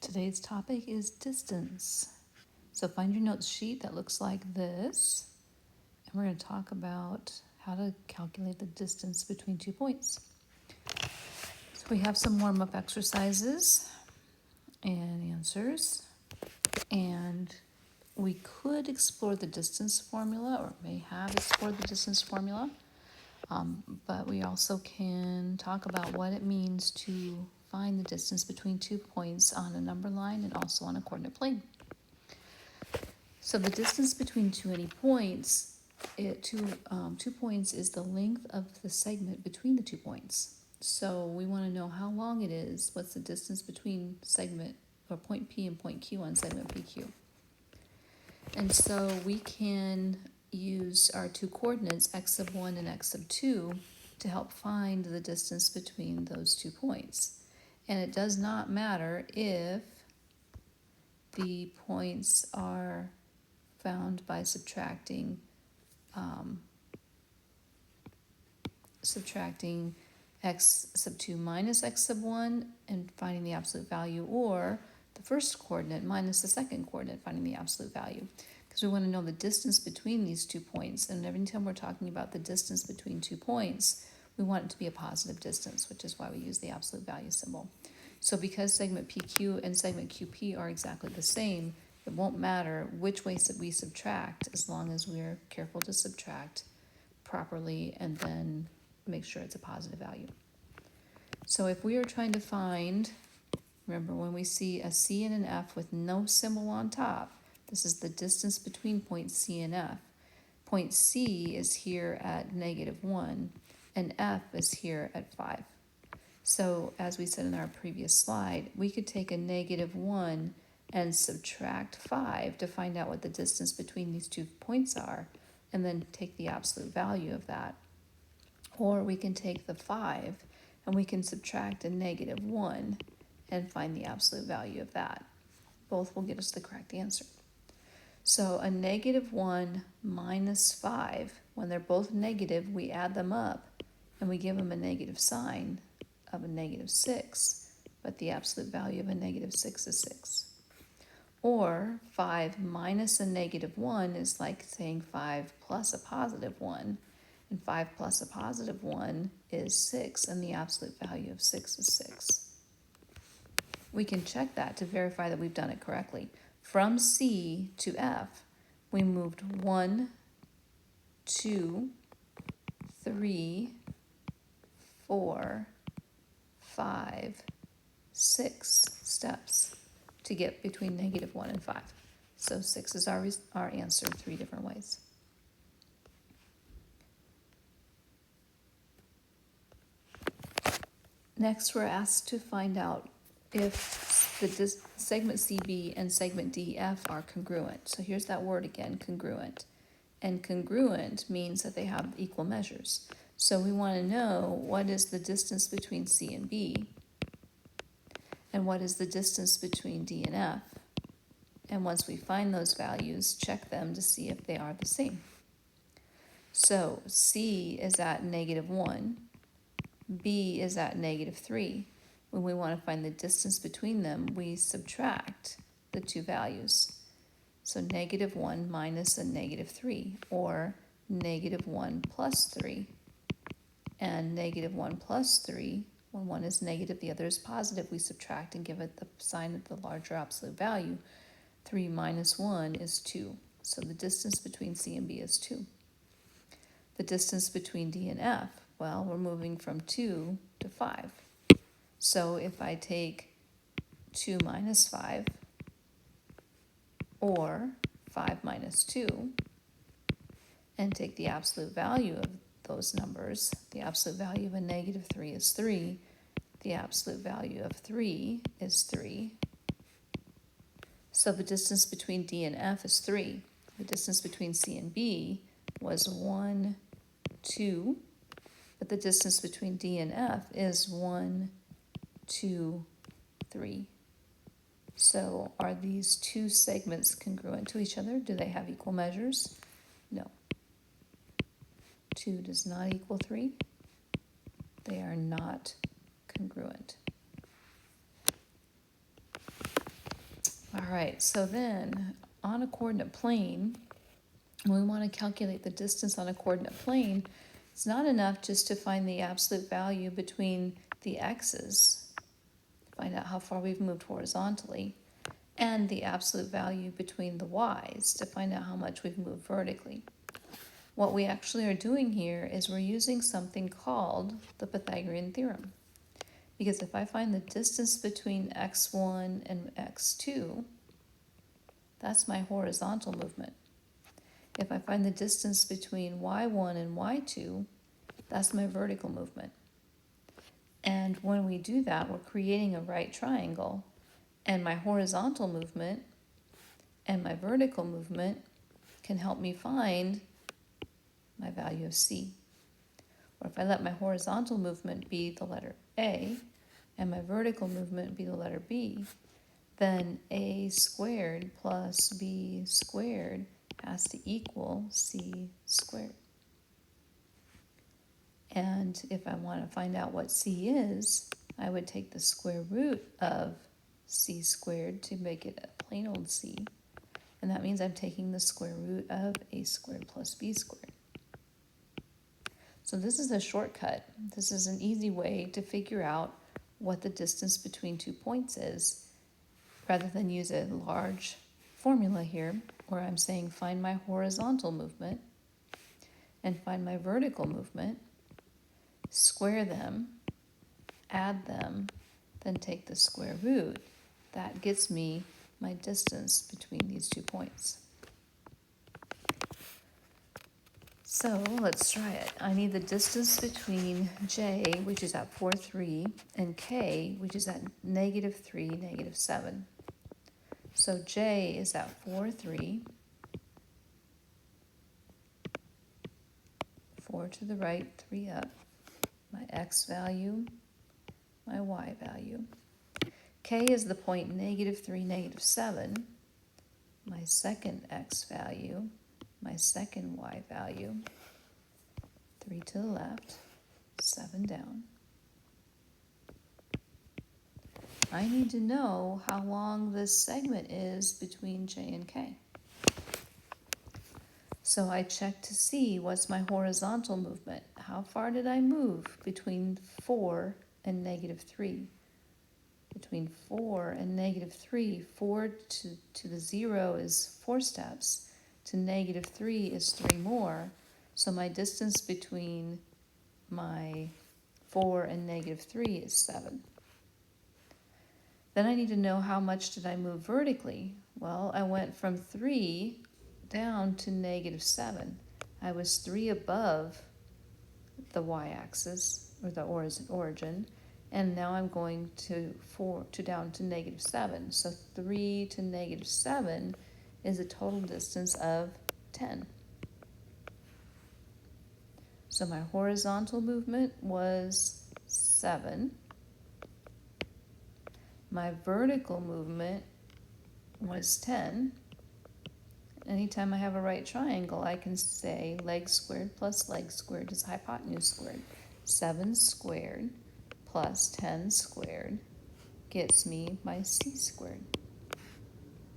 Today's topic is distance. So find your notes sheet that looks like this, and we're going to talk about how to calculate the distance between 2 points. So we have some warm-up exercises and answers, and we could explore the distance formula, or may have explored the distance formula, but we also can talk about what it means to find the distance between 2 points on a number line and also on a coordinate plane. So the distance between any points, 2 points is the length of the segment between the 2 points. So we want to know how long it is, what's the distance between segment or point P and point Q on segment PQ. And so we can use our 2 coordinates, x sub 1 and x sub 2, to help find the distance between those 2 points. And it does not matter if the points are found by subtracting x sub 2 minus x sub 1 and finding the absolute value, or the first coordinate minus the second coordinate, finding the absolute value. Because we want to know the distance between these 2 points, and every time we're talking about the distance between 2 points, we want it to be a positive distance, which is why we use the absolute value symbol. So because segment PQ and segment QP are exactly the same, it won't matter which way we subtract, as long as we're careful to subtract properly and then make sure it's a positive value. So if we are trying to find, remember when we see a C and an F with no symbol on top, this is the distance between point C and F. Point C is here at -1 and F is here at 5. So as we said in our previous slide, we could take a -1 and subtract 5 to find out what the distance between these 2 points are, and then take the absolute value of that. Or we can take the 5 and we can subtract a -1 and find the absolute value of that. Both will get us the correct answer. So a -1 minus 5, when they're both negative, we add them up and we give them a negative sign of a -6, but the absolute value of a -6 is 6. Or 5 minus a -1 is like saying 5 plus a +1, and 5 plus a +1 is 6, and the absolute value of 6 is 6. We can check that to verify that we've done it correctly. From C to F, we moved 1, 2, 3, 4, 5, 6 steps to get between -1 and 5. So 6 is our answer 3 different ways. Next, we're asked to find out if the segment CB and segment DF are congruent. So here's that word again, congruent. And congruent means that they have equal measures. So we want to know what is the distance between C and B, and what is the distance between D and F. And once we find those values, check them to see if they are the same. So C is at -1, B is at -3. When we want to find the distance between them, we subtract the 2 values. So -1 minus a -3, or -1 plus 3. And -1 plus 3, when one is negative, the other is positive, we subtract and give it the sign of the larger absolute value. 3 minus 1 is 2. So the distance between C and B is 2. The distance between D and F, well, we're moving from 2 to 5. So if I take 2 minus 5, or 5 minus 2, and take the absolute value of those numbers, the absolute value of a -3 is 3, the absolute value of 3 is 3. So the distance between D and F is 3. The distance between C and B was 1, 2, but the distance between D and F is 1, 2, 3. So are these 2 segments congruent to each other? Do they have equal measures? No. 2 does not equal 3. They are not congruent. All right, so then on a coordinate plane, when we want to calculate the distance on a coordinate plane, it's not enough just to find the absolute value between the x's, find out how far we've moved horizontally, and the absolute value between the y's to find out how much we've moved vertically. What we actually are doing here is we're using something called the Pythagorean Theorem. Because if I find the distance between x1 and x2, that's my horizontal movement. If I find the distance between y1 and y2, that's my vertical movement. And when we do that, we're creating a right triangle, and my horizontal movement and my vertical movement can help me find my value of c. Or if I let my horizontal movement be the letter A and my vertical movement be the letter B, then a squared plus b squared has to equal c squared. And if I want to find out what c is, I would take the square root of c squared to make it a plain old c. And that means I'm taking the square root of a squared plus b squared. So this is a shortcut. This is an easy way to figure out what the distance between 2 points is, rather than use a large formula here where I'm saying find my horizontal movement and find my vertical movement, square them, add them, then take the square root. That gets me my distance between these 2 points. So let's try it. I need the distance between j, which is at 4, 3, and k, which is at -3, -7. So j is at 4, 3, 4 to the right, 3 up, my x value, my y value. K is the point -3, -7, my second x value, my second y value, 3 to the left, 7 down. I need to know how long this segment is between j and k. So I check to see what's my horizontal movement. How far did I move between 4 and -3? Between 4 and -3, 4 to the 0 is 4 steps. To -3 is 3 more. So my distance between my 4 and -3 is 7. Then I need to know how much did I move vertically. Well, I went from 3 down to -7. I was 3 above the y-axis, or the origin, and now I'm going to down to -7. So 3 to -7 is a total distance of 10. So my horizontal movement was 7. My vertical movement was 10. Anytime I have a right triangle, I can say leg squared plus leg squared is hypotenuse squared. 7 squared plus 10 squared gets me my c squared.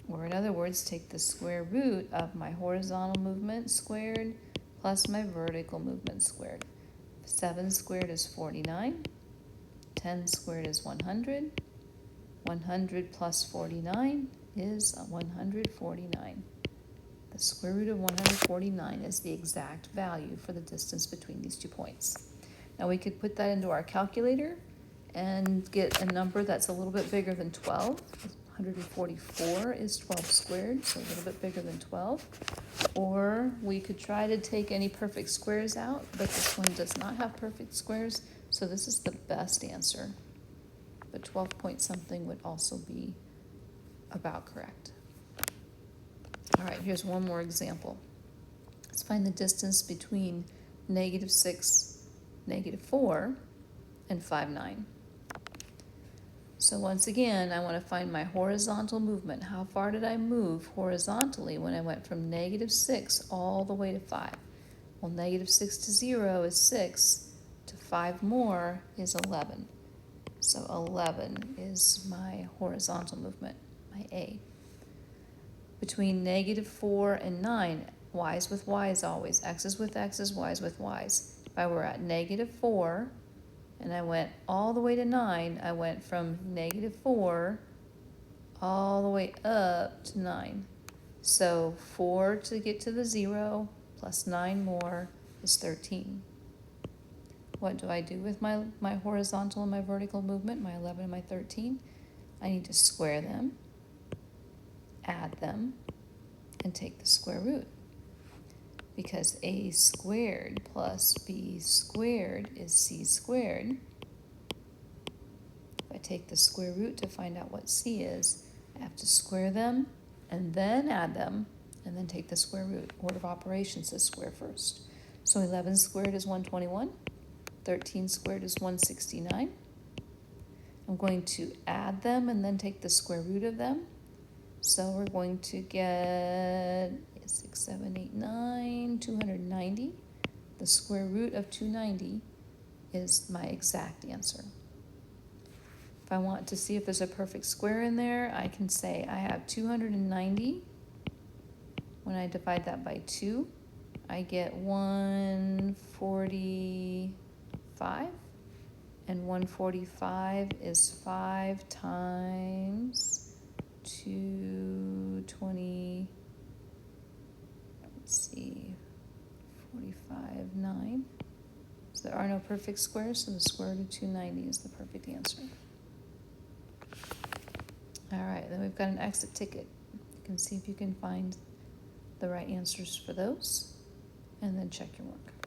Or in other words, take the square root of my horizontal movement squared plus my vertical movement squared. 7 squared is 49. 10 squared is 100. 100 plus 49 is 149. The square root of 149 is the exact value for the distance between these 2 points. Now we could put that into our calculator and get a number that's a little bit bigger than 12. 144 is 12 squared, so a little bit bigger than 12. Or we could try to take any perfect squares out, but this one does not have perfect squares, so this is the best answer. But 12 point something would also be about correct. All right, here's one more example. Let's find the distance between -6, -4, and 5, 9. So once again, I want to find my horizontal movement. How far did I move horizontally when I went from -6 all the way to 5? Well, -6 to 0 is 6, to 5 more is 11. So 11 is my horizontal movement, my A. between -4 and 9. Y's with Y's always. X's with X's, Y's with Y's. If I were at -4 and I went all the way to 9, I went from -4 all the way up to 9. So 4 to get to the 0 plus 9 more is 13. What do I do with my horizontal and my vertical movement, my 11 and my 13? I need to square them, add them, and take the square root. Because a squared plus b squared is c squared. If I take the square root to find out what c is, I have to square them and then add them and then take the square root. Order of operations is square first. So 11 squared is 121. 13 squared is 169. I'm going to add them and then take the square root of them. So we're going to get 6, 7, 8, 9, 290. The square root of 290 is my exact answer. If I want to see if there's a perfect square in there, I can say I have 290. When I divide that by 2, I get 145. And 145 is 5 times 220, let's see, 45, 9. So there are no perfect squares, so the square root of 290 is the perfect answer. All right, then we've got an exit ticket. You can see if you can find the right answers for those, and then check your work.